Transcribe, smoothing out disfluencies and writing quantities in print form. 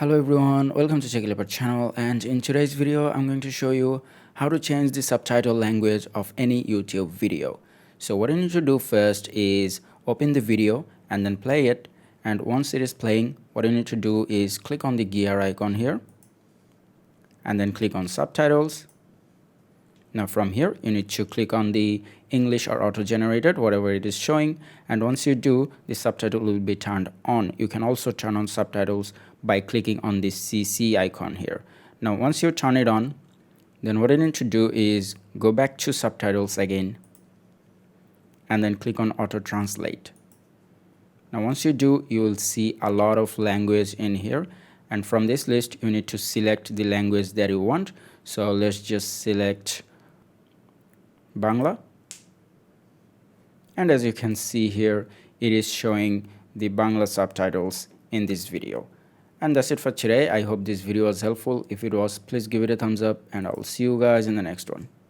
Hello everyone, welcome to Subtitle channel, and in today's video I'm going to show you how to change the subtitle language of any YouTube video. So what you need to do first is open the video and then play it, and once it is playing, what you need to do is click on the gear icon here and then click on subtitles. Now from here you need to click on the English or auto generated, whatever it is showing, and once you do, the subtitle will be turned on. You can also turn on subtitles by clicking on this CC icon here. Now once you turn it on, then what you need to do is go back to subtitles again and then click on auto translate. Now once you do, you will see a lot of language in here, and from this list you need to select the language that you want. So let's just select Bangla, and as you can see here, it is showing the Bangla subtitles in this video. And that's it for today. I hope this video was helpful. If it was, please give it a thumbs up, and I will see you guys in the next one.